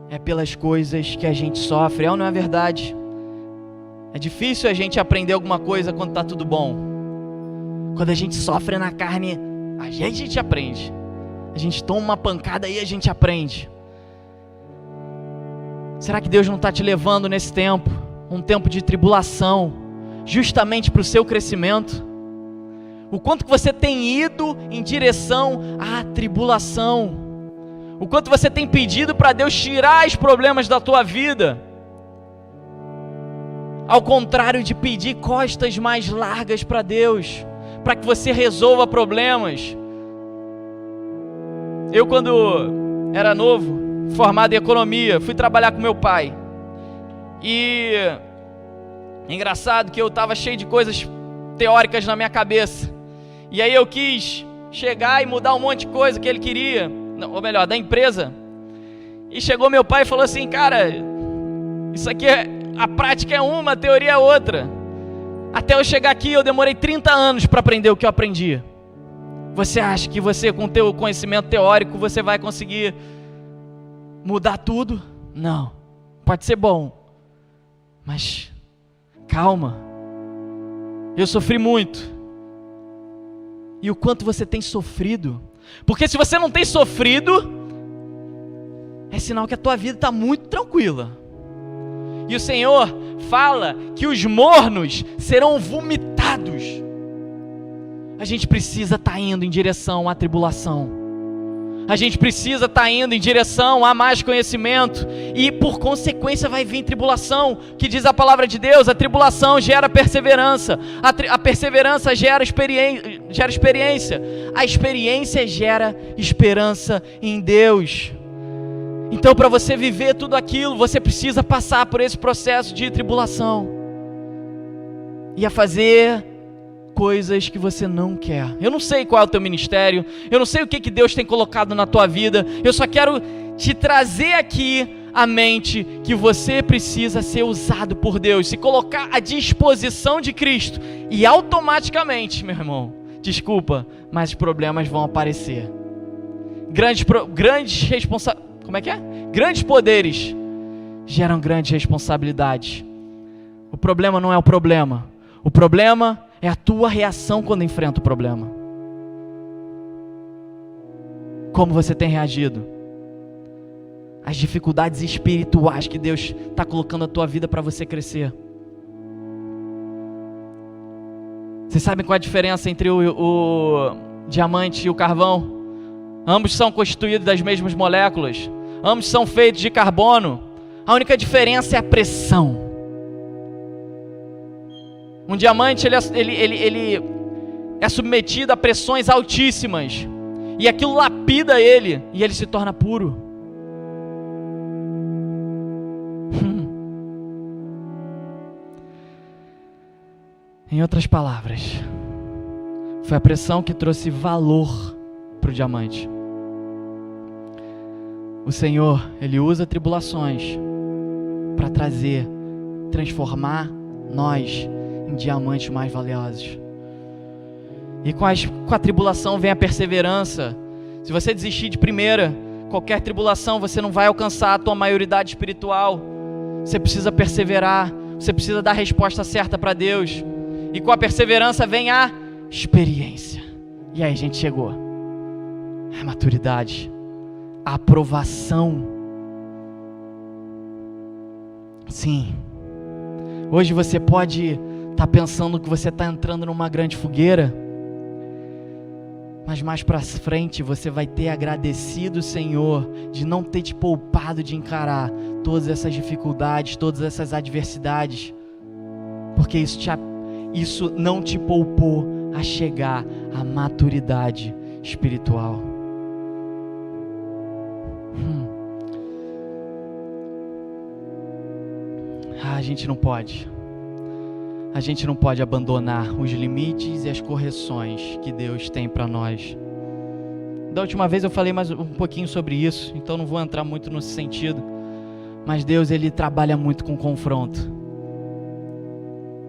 é pelas coisas que a gente sofre, é ou não é verdade? É difícil a gente aprender alguma coisa quando está tudo bom. Quando a gente sofre na carne, a gente aprende. A gente toma uma pancada e a gente aprende. Será que Deus não está te levando nesse tempo, um tempo de tribulação, justamente para o seu crescimento? O quanto que você tem ido em direção à tribulação? O quanto você tem pedido para Deus tirar os problemas da tua vida, ao contrário de pedir costas mais largas para Deus, para que você resolva problemas. Eu, quando era novo, formado em economia, fui trabalhar com meu pai. E engraçado que eu estava cheio de coisas teóricas na minha cabeça. E aí eu quis chegar e mudar um monte de coisa que ele queria, ou melhor, da empresa. E chegou meu pai e falou assim: cara, isso aqui a prática é uma, a teoria é outra. Até eu chegar aqui eu demorei 30 anos para aprender o que eu aprendi. Você acha que você, com o teu conhecimento teórico, você vai conseguir mudar tudo? Não. Pode ser bom, mas calma. Eu sofri muito. E o quanto você tem sofrido? Porque se você não tem sofrido, é sinal que a tua vida está muito tranquila. E o Senhor fala que os mornos serão vomitados. A gente precisa estar indo em direção à tribulação. A gente precisa estar indo em direção a mais conhecimento. E por consequência vai vir tribulação. Que diz a palavra de Deus, a tribulação gera perseverança. A perseverança gera experiência. A experiência gera esperança em Deus. Então, para você viver tudo aquilo, você precisa passar por esse processo de tribulação. E a fazer coisas que você não quer. Eu não sei qual é o teu ministério, eu não sei o que Deus tem colocado na tua vida, eu só quero te trazer aqui à mente que você precisa ser usado por Deus, se colocar à disposição de Cristo, e automaticamente, meu irmão, desculpa, mas os problemas vão aparecer. Grandes poderes geram grandes responsabilidades. O problema não é o problema. O problema é a tua reação quando enfrenta o problema. Como você tem reagido? As dificuldades espirituais que Deus está colocando na tua vida para você crescer. Vocês sabem qual é a diferença entre o diamante e o carvão? Ambos são constituídos das mesmas moléculas. Ambos são feitos de carbono. A única diferença é a pressão. Um diamante ele é submetido a pressões altíssimas. E aquilo lapida ele. E ele se torna puro. Em outras palavras, foi a pressão que trouxe valor para o diamante. O Senhor, Ele usa tribulações para transformar nós em diamantes mais valiosos. E com a tribulação vem a perseverança. Se você desistir de primeira, qualquer tribulação, você não vai alcançar a tua maioridade espiritual. Você precisa perseverar, você precisa dar a resposta certa para Deus. E com a perseverança vem a experiência. E aí a gente chegou. A maturidade, a aprovação. Sim. Hoje você pode estar pensando que você está entrando numa grande fogueira, mas mais para frente você vai ter agradecido o Senhor de não ter te poupado de encarar todas essas dificuldades, todas essas adversidades, porque isso não te poupou a chegar à maturidade espiritual. A gente não pode abandonar os limites e as correções que Deus tem para nós. Da última vez eu falei mais um pouquinho sobre isso, então não vou entrar muito nesse sentido. Mas Deus, Ele trabalha muito com confronto.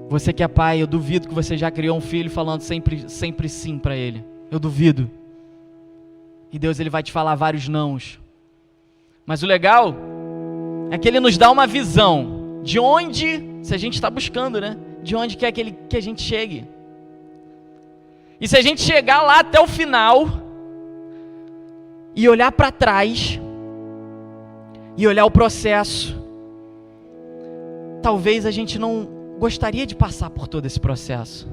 Você que é pai, eu duvido que você já criou um filho falando sempre sim para ele. Eu duvido. E Deus, Ele vai te falar vários nãos. Mas o legal é que Ele nos dá uma visão de onde, se a gente está buscando, né? De onde quer que a gente chegue. E se a gente chegar lá até o final e olhar para trás e olhar o processo, talvez a gente não gostaria de passar por todo esse processo.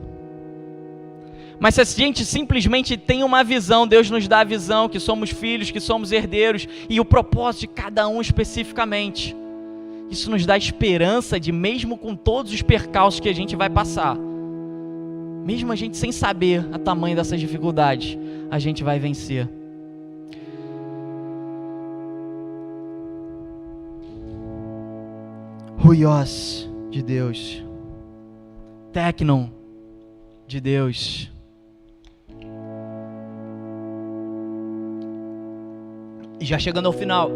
Mas se a gente simplesmente tem uma visão, Deus nos dá a visão que somos filhos, que somos herdeiros, e o propósito de cada um especificamente. Isso nos dá esperança de, mesmo com todos os percalços que a gente vai passar, mesmo a gente sem saber o tamanho dessas dificuldades, a gente vai vencer. Ruios de Deus, Tecnon de Deus. E já chegando ao final,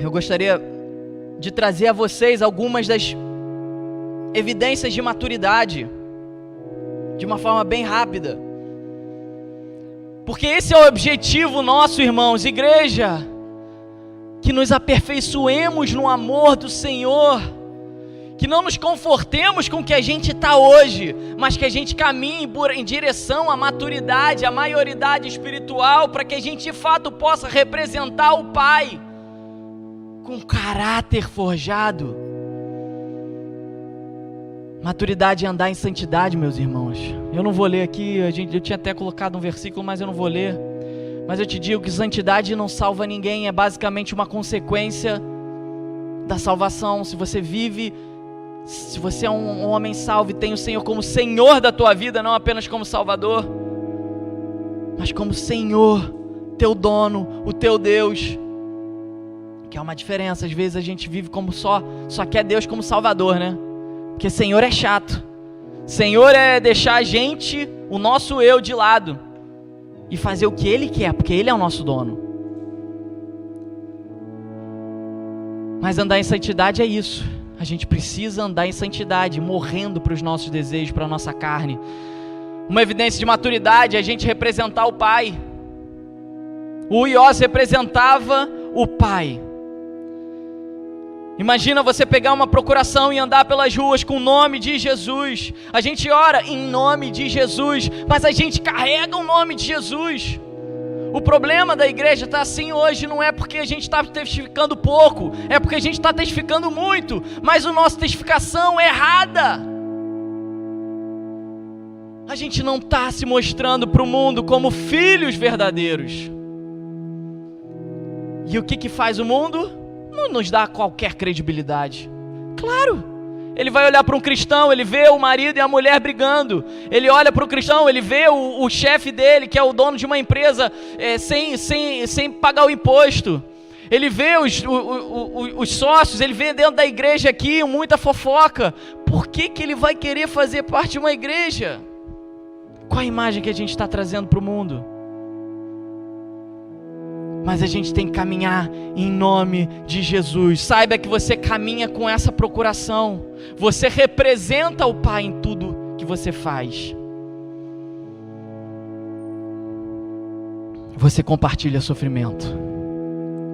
eu gostaria de trazer a vocês algumas das evidências de maturidade, de uma forma bem rápida. Porque esse é o objetivo nosso, irmãos, igreja, que nos aperfeiçoemos no amor do Senhor, que não nos confortemos com o que a gente está hoje, mas que a gente caminhe em direção à maturidade, à maioridade espiritual, para que a gente de fato possa representar o Pai com caráter forjado. Maturidade é andar em santidade, meus irmãos. Eu não vou ler aqui, eu tinha até colocado um versículo, mas eu não vou ler. Mas eu te digo que santidade não salva ninguém, é basicamente uma consequência da salvação. Se você é um homem salvo e tem o Senhor como Senhor da tua vida, não apenas como Salvador, mas como Senhor, teu dono, o teu Deus, que é uma diferença. Às vezes a gente vive como só quer Deus como Salvador, né? Porque Senhor é chato. Senhor é deixar a gente, o nosso eu, de lado e fazer o que Ele quer, porque Ele é o nosso dono. Mas andar em santidade é isso. A gente precisa andar em santidade, morrendo para os nossos desejos, para a nossa carne. Uma evidência de maturidade é a gente representar o Pai. O Iós representava o Pai. Imagina você pegar uma procuração e andar pelas ruas com o nome de Jesus. A gente ora em nome de Jesus, mas a gente carrega o nome de Jesus. O problema da igreja está assim hoje, não é porque a gente está testificando pouco, é porque a gente está testificando muito, mas a nossa testificação é errada. A gente não está se mostrando para o mundo como filhos verdadeiros. E o que faz o mundo? Não nos dá qualquer credibilidade. Claro, ele vai olhar para um cristão, ele vê o marido e a mulher brigando. Ele olha para o cristão, ele vê o chefe dele, que é o dono de uma empresa, sem pagar o imposto. Ele vê os sócios, ele vê dentro da igreja aqui muita fofoca. por que ele vai querer fazer parte de uma igreja? Qual a imagem que a gente está trazendo para o mundo? Mas a gente tem que caminhar em nome de Jesus. Saiba que você caminha com essa procuração. Você representa o Pai em tudo que você faz. Você compartilha sofrimento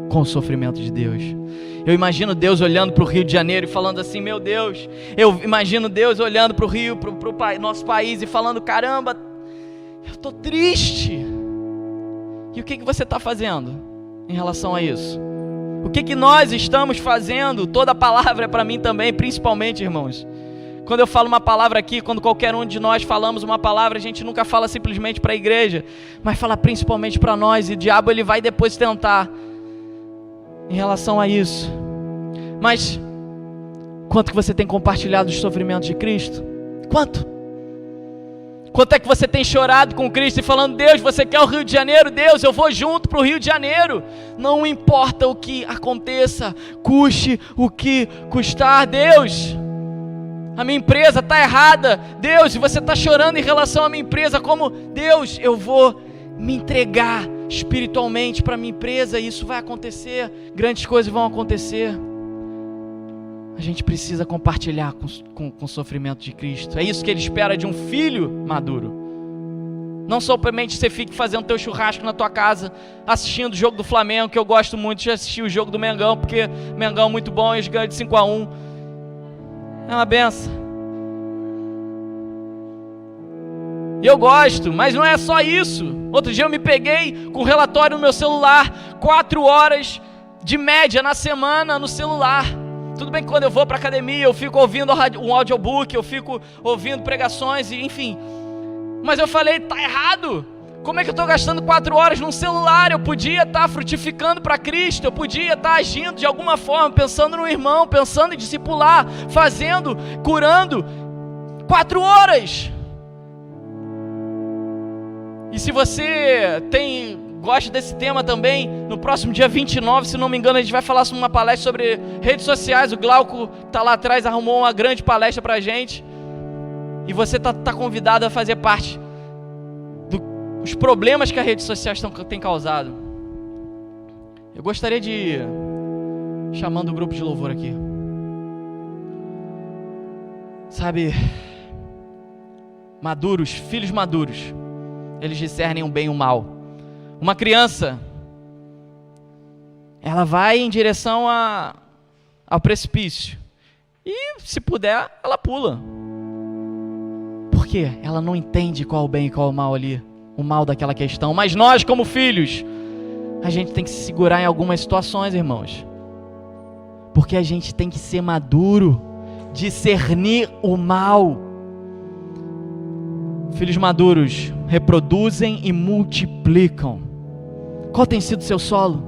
com o sofrimento de Deus. Eu imagino Deus olhando para o Rio de Janeiro e falando assim: meu Deus. Eu imagino Deus olhando para o Rio, para o nosso país, e falando: caramba, eu estou triste. E o que você está fazendo em relação a isso? O que nós estamos fazendo? Toda palavra é para mim também, principalmente, irmãos. Quando eu falo uma palavra aqui, quando qualquer um de nós falamos uma palavra, a gente nunca fala simplesmente para a igreja, mas fala principalmente para nós, e o diabo ele vai depois tentar em relação a isso. Mas quanto que você tem compartilhado os sofrimentos de Cristo? Quanto? Quanto é que você tem chorado com Cristo e falando: Deus, você quer o Rio de Janeiro? Deus, eu vou junto para o Rio de Janeiro. Não importa o que aconteça, custe o que custar. Deus, a minha empresa está errada. Deus, e você está chorando em relação à minha empresa, como: Deus, eu vou me entregar espiritualmente para a minha empresa, e isso vai acontecer, grandes coisas vão acontecer. A gente precisa compartilhar com o sofrimento de Cristo. É isso que Ele espera de um filho maduro. Não somente você fique fazendo teu churrasco na tua casa, assistindo o jogo do Flamengo, que eu gosto muito de assistir o jogo do Mengão, porque Mengão é muito bom e eles ganham de 5-1. É uma benção. E eu gosto, mas não é só isso. Outro dia eu me peguei com um relatório no meu celular, 4 horas de média na semana no celular. Tudo bem que quando eu vou para academia eu fico ouvindo um audiobook, eu fico ouvindo pregações, enfim. Mas eu falei: tá errado. Como é que eu estou gastando 4 horas num celular? Eu podia estar frutificando para Cristo, eu podia estar agindo de alguma forma, pensando no irmão, pensando em discipular, fazendo, curando. 4 horas. E se você gosta desse tema também, no próximo dia 29, se não me engano, a gente vai falar sobre uma palestra sobre redes sociais. O Glauco está lá atrás, arrumou uma grande palestra para a gente. E você está convidado a fazer parte dos problemas que as redes sociais têm causado. Eu gostaria de ir chamando o grupo de louvor aqui. Sabe, maduros, filhos maduros, eles discernem o bem e o mal. Uma criança, ela vai em direção ao precipício, e se puder, ela pula. Por quê? Ela não entende qual o bem e qual o mal ali, o mal daquela questão. Mas nós, como filhos, a gente tem que se segurar em algumas situações, irmãos, porque a gente tem que ser maduro, discernir o mal. Filhos maduros reproduzem e multiplicam. Qual tem sido o seu solo?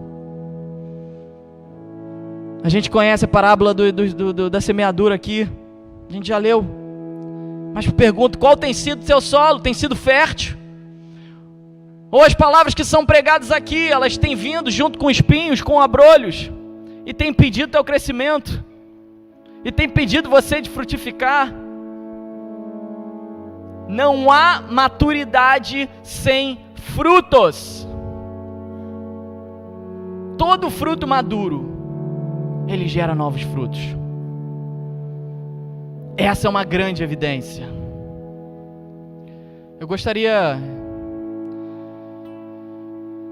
A gente conhece a parábola da semeadura aqui, a gente já leu. Mas pergunto: qual tem sido o seu solo? Tem sido fértil? Ou as palavras que são pregadas aqui, elas têm vindo junto com espinhos, com abrolhos, e têm impedido teu crescimento, e têm impedido você de frutificar? Não há maturidade sem frutos. Todo fruto maduro, ele gera novos frutos. Essa é uma grande evidência. Eu gostaria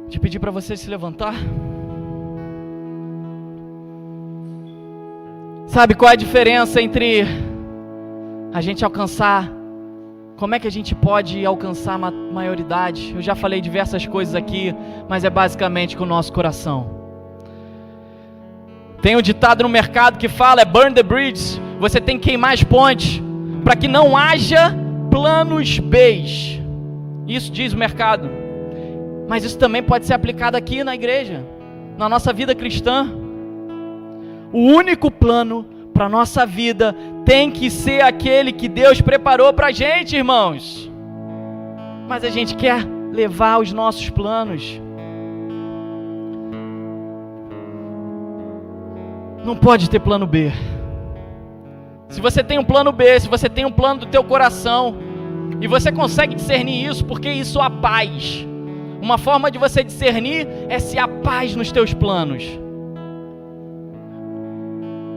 de pedir para você se levantar. Sabe qual é a diferença entre a gente alcançar? Como é que a gente pode alcançar a maioridade? Eu já falei diversas coisas aqui, mas é basicamente com o nosso coração. Tem um ditado no mercado que fala: burn the bridges. Você tem que queimar as pontes, para que não haja planos B. Isso diz o mercado. Mas isso também pode ser aplicado aqui na igreja, na nossa vida cristã. O único plano para a nossa vida tem que ser aquele que Deus preparou para a gente, irmãos. Mas a gente quer levar os nossos planos. Não pode ter plano B. Se você tem um plano B, se você tem um plano do teu coração, e você consegue discernir isso, porque isso há paz. Uma forma de você discernir é se há paz nos teus planos.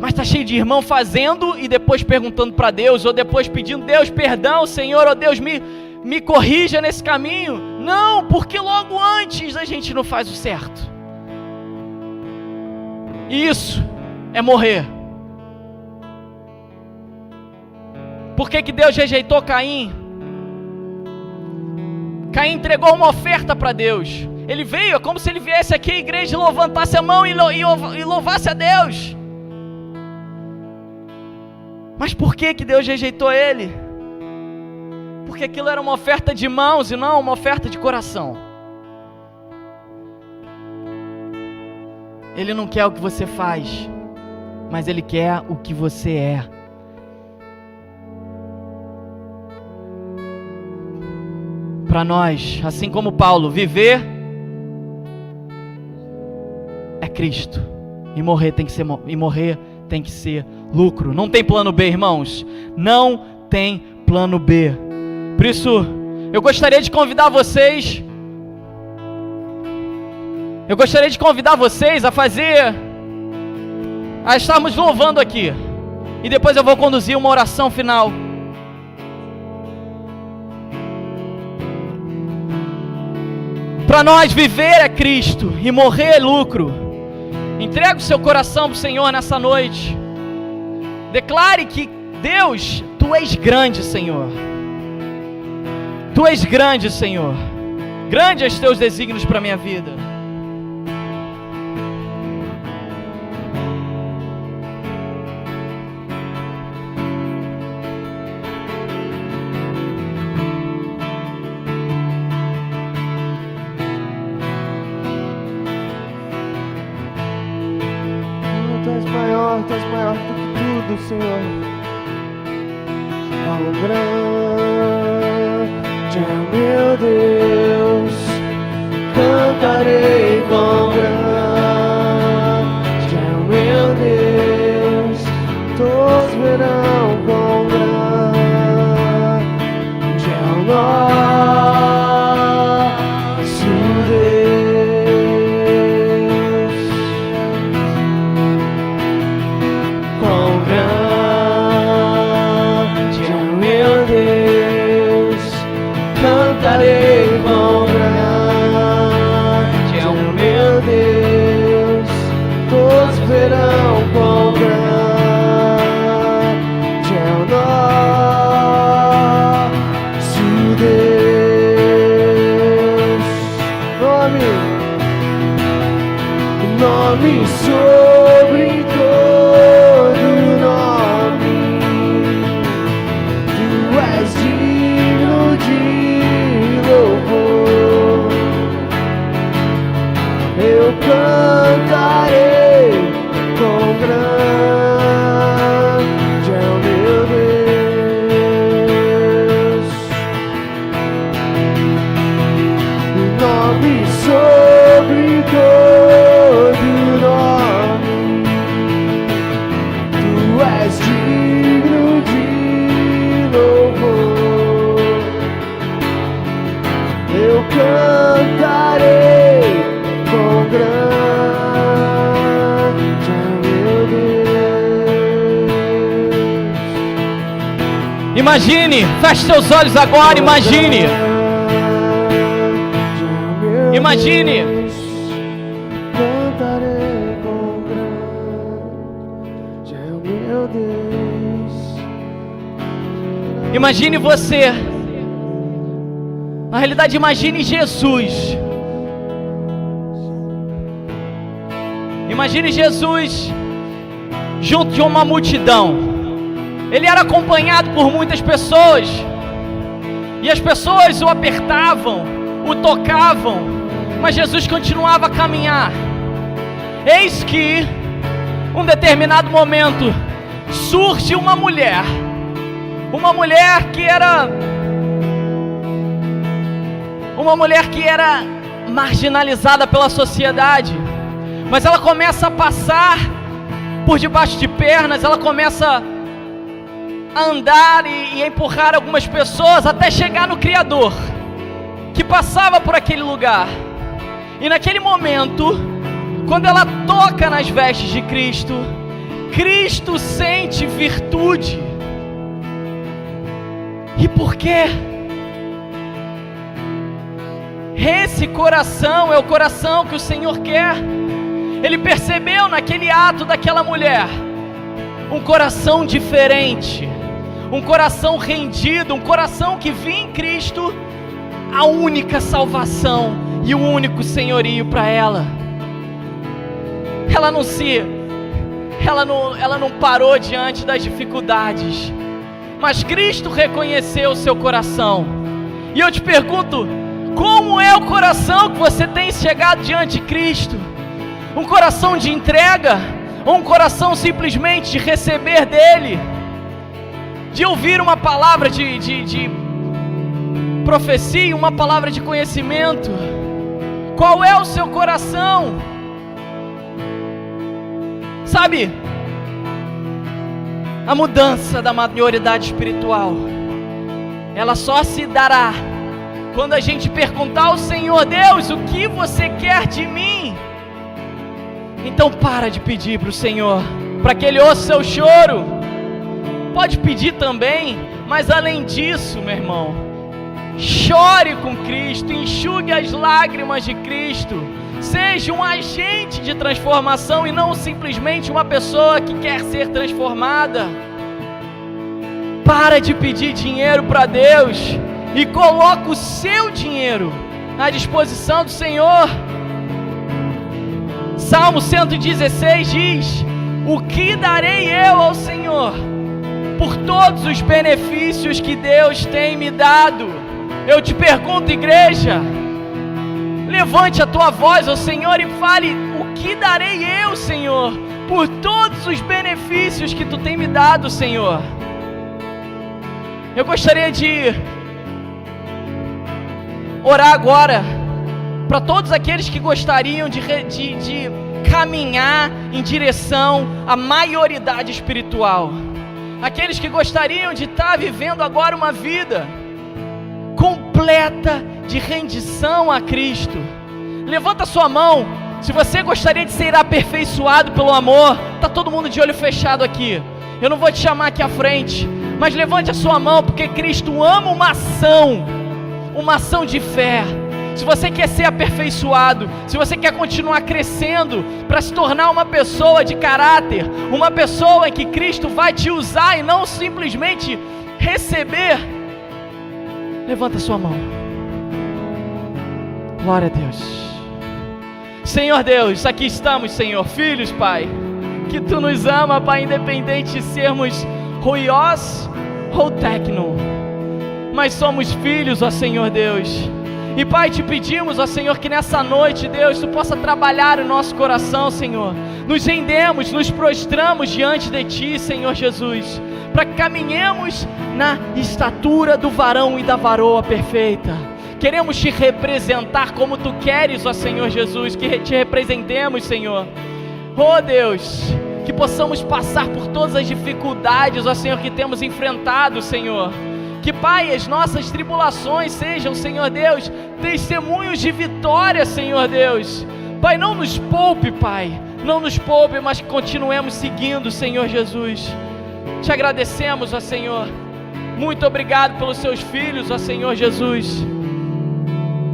Mas está cheio de irmão fazendo e depois perguntando para Deus, ou depois pedindo: Deus, perdão, Senhor, ó Deus, me corrija nesse caminho. Não, porque logo antes a gente não faz o certo. E isso é morrer. Por que Deus rejeitou Caim? Caim entregou uma oferta para Deus. Ele veio, é como se ele viesse aqui à igreja e levantasse a mão e louvasse a Deus. Mas por que Deus rejeitou ele? Porque aquilo era uma oferta de mãos e não uma oferta de coração. Ele não quer o que você faz, mas Ele quer o que você é. Para nós, assim como Paulo, viver é Cristo, e morrer tem que ser lucro. Não tem plano B, irmãos. Não tem plano B. Por isso, eu gostaria de convidar vocês a estarmos louvando aqui. E depois eu vou conduzir uma oração final. Para nós, viver é Cristo e morrer é lucro. Entregue o seu coração para o Senhor nessa noite. Declare que: Deus, Tu és grande, Senhor. Tu és grande, Senhor. Grande é os Teus desígnios para a minha vida. Tu és maior do que tudo, Senhor. Quão grande é o meu Deus, cantarei quão grande é o meu Deus, todos verão quão grande é o nosso Deus. Quão grande é o meu Deus, cantarei quão grande é o meu Deus, todos verão quão grande é o nosso Deus. Nome sobre todo nome, Tu és digno de louvor. Eu cantarei quão grande é o meu Deus. Nome sobre todo nome, Tu és digno de louvor. Eu cantarei quão grande é meu Deus. Imagine, feche seus olhos agora, imagine. Imagine. Cantarei quão grande é o meu Deus. Imagine você. Na realidade, imagine Jesus. Imagine Jesus junto de uma multidão. Ele era acompanhado por muitas pessoas. E as pessoas o apertavam, o tocavam, mas Jesus continuava a caminhar. Eis que, um determinado momento, surge uma mulher que era marginalizada pela sociedade, mas ela começa a passar por debaixo de pernas, ela começa a andar e empurrar algumas pessoas até chegar no Criador, que passava por aquele lugar. E naquele momento, quando ela toca nas vestes de Cristo, Cristo sente virtude. E por quê? Esse coração é o coração que o Senhor quer. Ele percebeu naquele ato daquela mulher um coração diferente, um coração rendido, um coração que via em Cristo a única salvação e o único senhorio para ela. Ela não parou diante das dificuldades, mas Cristo reconheceu o seu coração. E eu te pergunto, como é o coração que você tem chegado diante de Cristo? Um coração de entrega? Ou um coração simplesmente de receber dele? De ouvir uma palavra de profecia, uma palavra de conhecimento? Qual é o seu coração? Sabe, a mudança da maioridade espiritual, ela só se dará quando a gente perguntar ao Senhor: Deus, o que você quer de mim? Então para de pedir para o Senhor, para que Ele ouça o seu choro. Pode pedir também, mas além disso, meu irmão, chore com Cristo, enxugue as lágrimas de Cristo. Seja um agente de transformação e não simplesmente uma pessoa que quer ser transformada. Para de pedir dinheiro para Deus e coloca o seu dinheiro à disposição do Senhor. Salmo 116 diz: o que darei eu ao Senhor por todos os benefícios que Deus tem me dado? Eu te pergunto, igreja, levante a tua voz ao Senhor e fale: o que darei eu, Senhor, por todos os benefícios que Tu tem me dado, Senhor? Eu gostaria de orar agora para todos aqueles que gostariam de caminhar em direção à maioridade espiritual, aqueles que gostariam de estar vivendo agora uma vida completa de rendição a Cristo. Levanta sua mão se você gostaria de ser aperfeiçoado pelo amor. Está todo mundo de olho fechado aqui, eu não vou te chamar aqui à frente, mas levante a sua mão, porque Cristo ama uma ação de fé. Se você quer ser aperfeiçoado, se você quer continuar crescendo para se tornar uma pessoa de caráter, uma pessoa em que Cristo vai te usar e não simplesmente receber, levanta a sua mão. Glória a Deus. Senhor Deus, aqui estamos, Senhor, filhos, Pai, que Tu nos ama, Pai, independente de sermos ruiós ou tecno, mas somos filhos, ó Senhor Deus. E Pai, te pedimos, ó Senhor, que nessa noite, Deus, Tu possa trabalhar o nosso coração, Senhor. Nos rendemos, nos prostramos diante de Ti, Senhor Jesus, para que caminhemos na estatura do varão e da varoa perfeita. Queremos Te representar como Tu queres, ó Senhor Jesus, que Te representemos, Senhor. Oh Deus, que possamos passar por todas as dificuldades, ó Senhor, que temos enfrentado, Senhor. Que, Pai, as nossas tribulações sejam, Senhor Deus, testemunhos de vitória, Senhor Deus. Pai, não nos poupe, Pai, não nos poupe, mas que continuemos seguindo, Senhor Jesus. Te agradecemos, ó Senhor. Muito obrigado pelos Seus filhos, ó Senhor Jesus,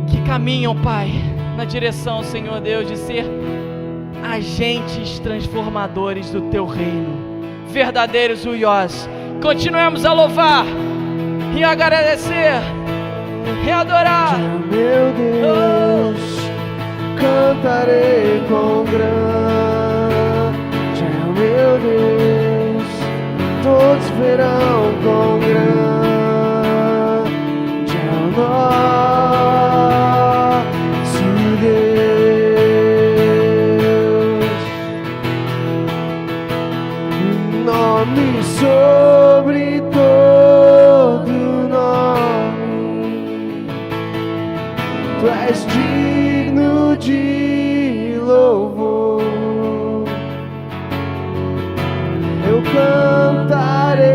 que caminham, Pai, na direção, Senhor Deus, de ser agentes transformadores do Teu reino, verdadeiros uiós. Continuemos a louvar e agradecer e adorar. Meu Deus, cantarei com grande. Meu Deus, todos verão com grande é o nosso Deus. Nome sobre todo nome, Tu és digno de louvor. Eu cantarei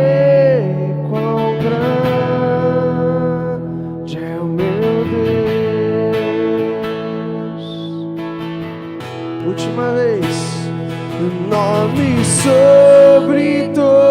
nome sobre todo